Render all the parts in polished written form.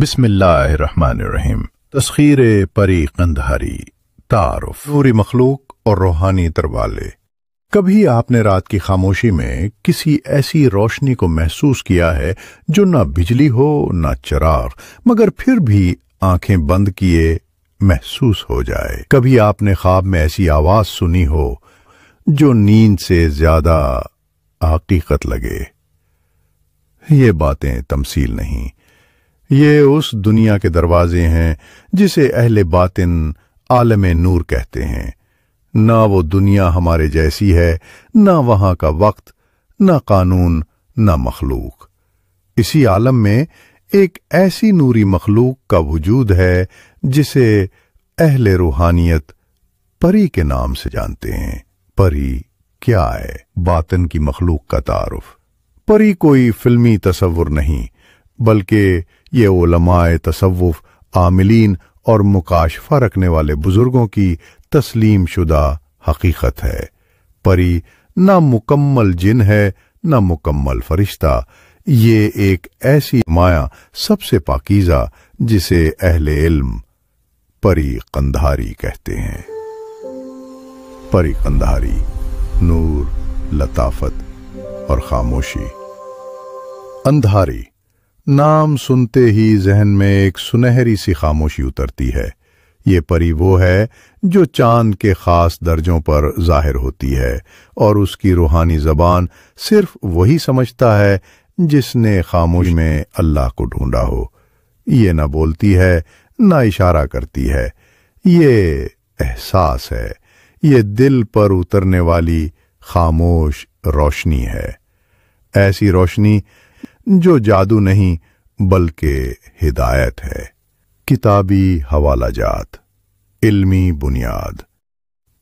بسم اللہ الرحمن الرحیم۔ تسخیر پری قندھاری، تعارف، نوری مخلوق اور روحانی تروالے۔ کبھی آپ نے رات کی خاموشی میں کسی ایسی روشنی کو محسوس کیا ہے جو نہ بجلی ہو نہ چراغ، مگر پھر بھی آنکھیں بند کیے محسوس ہو جائے؟ کبھی آپ نے خواب میں ایسی آواز سنی ہو جو نیند سے زیادہ حقیقت لگے؟ یہ باتیں تمثیل نہیں، یہ اس دنیا کے دروازے ہیں جسے اہل باطن عالم نور کہتے ہیں۔ نہ وہ دنیا ہمارے جیسی ہے، نہ وہاں کا وقت، نہ قانون، نہ مخلوق۔ اسی عالم میں ایک ایسی نوری مخلوق کا وجود ہے جسے اہل روحانیت پری کے نام سے جانتے ہیں۔ پری کیا ہے؟ باطن کی مخلوق کا تعارف۔ پری کوئی فلمی تصور نہیں، بلکہ یہ علماء تصوف، عاملین اور مکاشفہ رکھنے والے بزرگوں کی تسلیم شدہ حقیقت ہے۔ پری نہ مکمل جن ہے نہ مکمل فرشتہ، یہ ایک ایسی مایا سب سے پاکیزہ جسے اہل علم پری قندھاری کہتے ہیں۔ پری قندھاری، نور، لطافت اور خاموشی۔ اندھاری، نام سنتے ہی ذہن میں ایک سنہری سی خاموشی اترتی ہے۔ یہ پری وہ ہے جو چاند کے خاص درجوں پر ظاہر ہوتی ہے، اور اس کی روحانی زبان صرف وہی سمجھتا ہے جس نے خاموشی میں اللہ کو ڈھونڈا ہو۔ یہ نہ بولتی ہے نہ اشارہ کرتی ہے، یہ احساس ہے، یہ دل پر اترنے والی خاموش روشنی ہے۔ ایسی روشنی جو جادو نہیں بلکہ ہدایت ہے۔ کتابی حوالہ جات، علمی بنیاد۔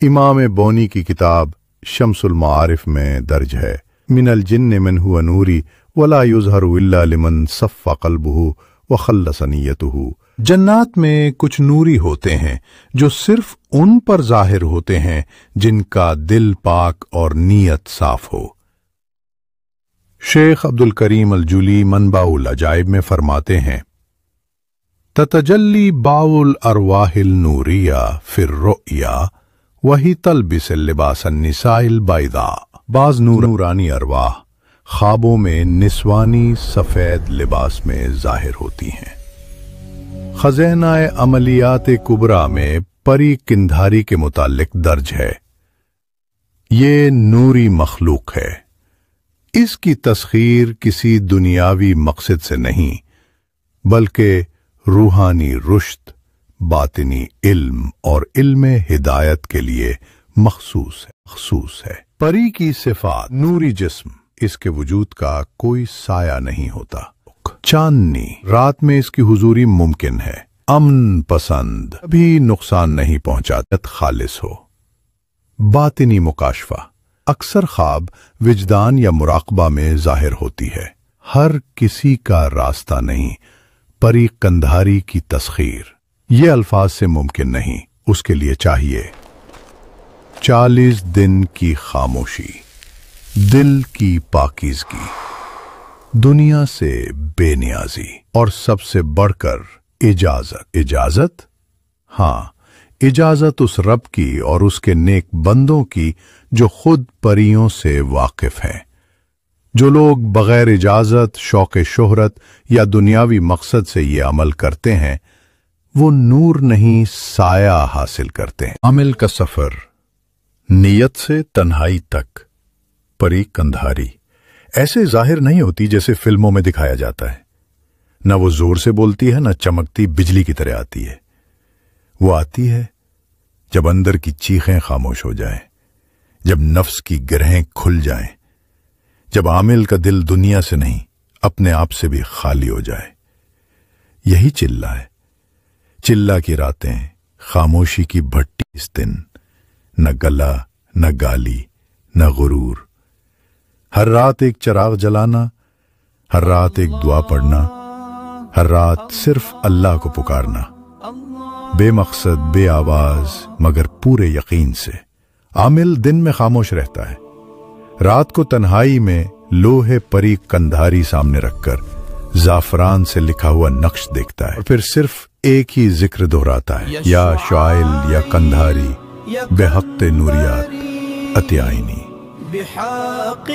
امام بونی کی کتاب شمس المعارف میں درج ہے: من الجن من هو نوری ولا يظہر الا لمن صف قلبہ وخلص نیتہ۔ جنات میں کچھ نوری ہوتے ہیں جو صرف ان پر ظاہر ہوتے ہیں جن کا دل پاک اور نیت صاف ہو۔ شیخ عبد الکریم الجولی منبع العجائب میں فرماتے ہیں: تتجلی باع الارواح النوریہ فی الرؤیا وہی تلبس لباس النساء البیضاء۔ بعض نورانی ارواح خوابوں میں نسوانی سفید لباس میں ظاہر ہوتی ہیں۔ خزینہ عملیات کبریٰ میں پری قندھاری کے متعلق درج ہے: یہ نوری مخلوق ہے، اس کی تسخیر کسی دنیاوی مقصد سے نہیں بلکہ روحانی رشد، باطنی علم اور علم ہدایت کے لیے مخصوص ہے۔ پری کی صفات: نوری جسم، اس کے وجود کا کوئی سایہ نہیں ہوتا۔ چاندنی، رات میں اس کی حضوری ممکن ہے۔ امن پسند، کبھی نقصان نہیں پہنچاتا، خالص ہو۔ باطنی مکاشفہ، اکثر خواب، وجدان یا مراقبہ میں ظاہر ہوتی ہے۔ ہر کسی کا راستہ نہیں، پری قندھاری کی تسخیر یہ الفاظ سے ممکن نہیں، اس کے لیے چاہیے 40 دن کی خاموشی، دل کی پاکیزگی، دنیا سے بے نیازی، اور سب سے بڑھ کر اجازت؟ ہاں، اجازت اس رب کی اور اس کے نیک بندوں کی جو خود پریوں سے واقف ہیں۔ جو لوگ بغیر اجازت، شوق شہرت یا دنیاوی مقصد سے یہ عمل کرتے ہیں، وہ نور نہیں سایہ حاصل کرتے ہیں۔ عمل کا سفر، نیت سے تنہائی تک۔ پری قندھاری ایسے ظاہر نہیں ہوتی جیسے فلموں میں دکھایا جاتا ہے۔ نہ وہ زور سے بولتی ہے، نہ چمکتی بجلی کی طرح آتی ہے۔ وہ آتی ہے جب اندر کی چیخیں خاموش ہو جائیں، جب نفس کی گرہیں کھل جائیں، جب عامل کا دل دنیا سے نہیں اپنے آپ سے بھی خالی ہو جائے۔ یہی چلہ ہے، چلہ کی راتیں، خاموشی کی بھٹی اس دن، نہ گلا، نہ گالی، نہ غرور۔ ہر رات ایک چراغ جلانا، ہر رات ایک دعا پڑھنا، ہر رات صرف اللہ کو پکارنا، بے مقصد، بے آواز، مگر پورے یقین سے۔ عامل دن میں خاموش رہتا ہے، رات کو تنہائی میں لوہے پری قندھاری سامنے رکھ کر زعفران سے لکھا ہوا نقش دیکھتا ہے اور پھر صرف ایک ہی ذکر دہراتا ہے، یا شعائل یا قندھاری بحق نوریات عطیائنی۔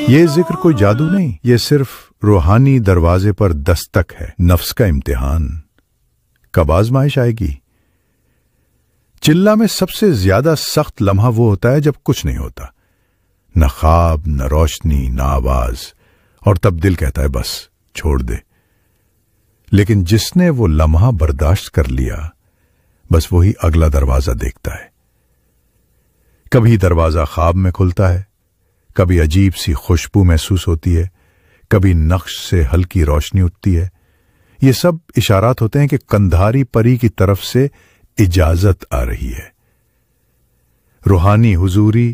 یہ ذکر کوئی جادو نہیں، یہ صرف روحانی دروازے پر دستک ہے۔ نفس کا امتحان، کب آزمائش آئے گی؟ چلہ میں سب سے زیادہ سخت لمحہ وہ ہوتا ہے جب کچھ نہیں ہوتا، نہ خواب، نہ روشنی، نہ آواز، اور تب دل کہتا ہے بس چھوڑ دے۔ لیکن جس نے وہ لمحہ برداشت کر لیا، بس وہی اگلا دروازہ دیکھتا ہے۔ کبھی دروازہ خواب میں کھلتا ہے، کبھی عجیب سی خوشبو محسوس ہوتی ہے، کبھی نقش سے ہلکی روشنی اٹھتی ہے۔ یہ سب اشارات ہوتے ہیں کہ قندھاری پری کی طرف سے اجازت آ رہی ہے۔ روحانی حضوری،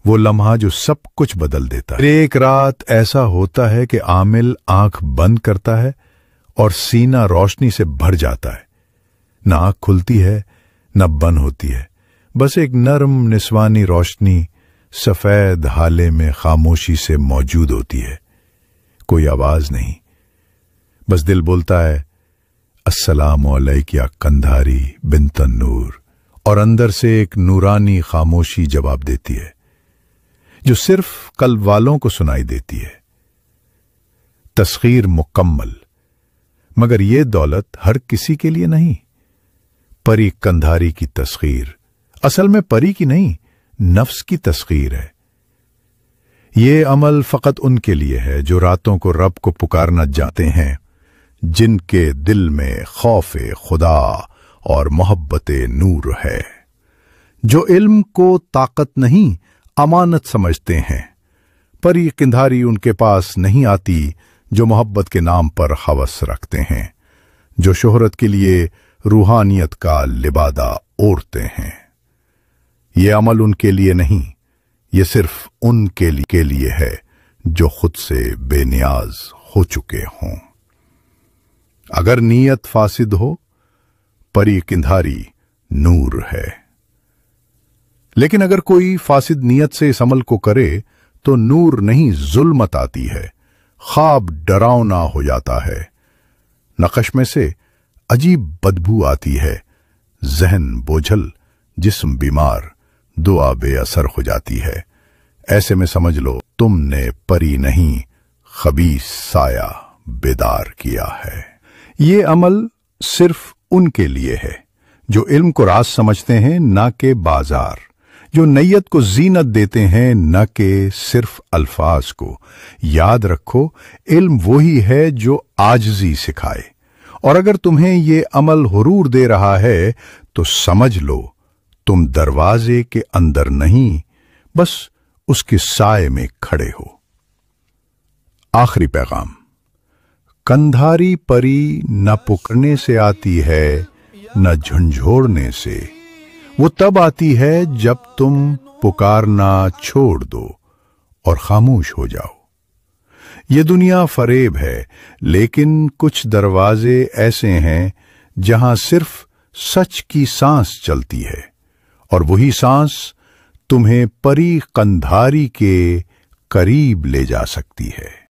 وہ لمحہ جو سب کچھ بدل دیتا ہے۔ ایک رات ایسا ہوتا ہے کہ عامل آنکھ بند کرتا ہے اور سینہ روشنی سے بھر جاتا ہے، نہ آنکھ کھلتی ہے نہ بند ہوتی ہے، بس ایک نرم نسوانی روشنی سفید حالے میں خاموشی سے موجود ہوتی ہے۔ کوئی آواز نہیں، بس دل بولتا ہے السلام علیک یا قندھاری بنت النور، اور اندر سے ایک نورانی خاموشی جواب دیتی ہے جو صرف قلب والوں کو سنائی دیتی ہے۔ تسخیر مکمل، مگر یہ دولت ہر کسی کے لیے نہیں۔ پری قندھاری کی تسخیر اصل میں پری کی نہیں، نفس کی تسخیر ہے۔ یہ عمل فقط ان کے لیے ہے جو راتوں کو رب کو پکارنا جانتے ہیں، جن کے دل میں خوف خدا اور محبت نور ہے، جو علم کو طاقت نہیں امانت سمجھتے ہیں۔ پری قندھاری ان کے پاس نہیں آتی جو محبت کے نام پر ہوس رکھتے ہیں، جو شہرت کے لیے روحانیت کا لبادہ اوڑھتے ہیں۔ یہ عمل ان کے لیے نہیں، یہ صرف ان کے لیے ہے جو خود سے بے نیاز ہو چکے ہوں۔ اگر نیت فاسد ہو، پری قندھاری نور ہے، لیکن اگر کوئی فاسد نیت سے اس عمل کو کرے تو نور نہیں ظلمت آتی ہے، خواب ڈراؤنا ہو جاتا ہے، نقش میں سے عجیب بدبو آتی ہے، ذہن بوجھل، جسم بیمار، دعا بے اثر ہو جاتی ہے۔ ایسے میں سمجھ لو تم نے پری نہیں خبیث سایہ بیدار کیا ہے۔ یہ عمل صرف ان کے لیے ہے جو علم کو راز سمجھتے ہیں، نہ کہ بازار، جو نیت کو زینت دیتے ہیں نہ کہ صرف الفاظ کو۔ یاد رکھو، علم وہی ہے جو عاجزی سکھائے، اور اگر تمہیں یہ عمل غرور دے رہا ہے تو سمجھ لو تم دروازے کے اندر نہیں، بس اس کے سائے میں کھڑے ہو۔ آخری پیغام، قندھاری پری نہ پکڑنے سے آتی ہے نہ جھنجھوڑنے سے، وہ تب آتی ہے جب تم پکارنا چھوڑ دو اور خاموش ہو جاؤ۔ یہ دنیا فریب ہے، لیکن کچھ دروازے ایسے ہیں جہاں صرف سچ کی سانس چلتی ہے، اور وہی سانس تمہیں پری قندھاری کے قریب لے جا سکتی ہے۔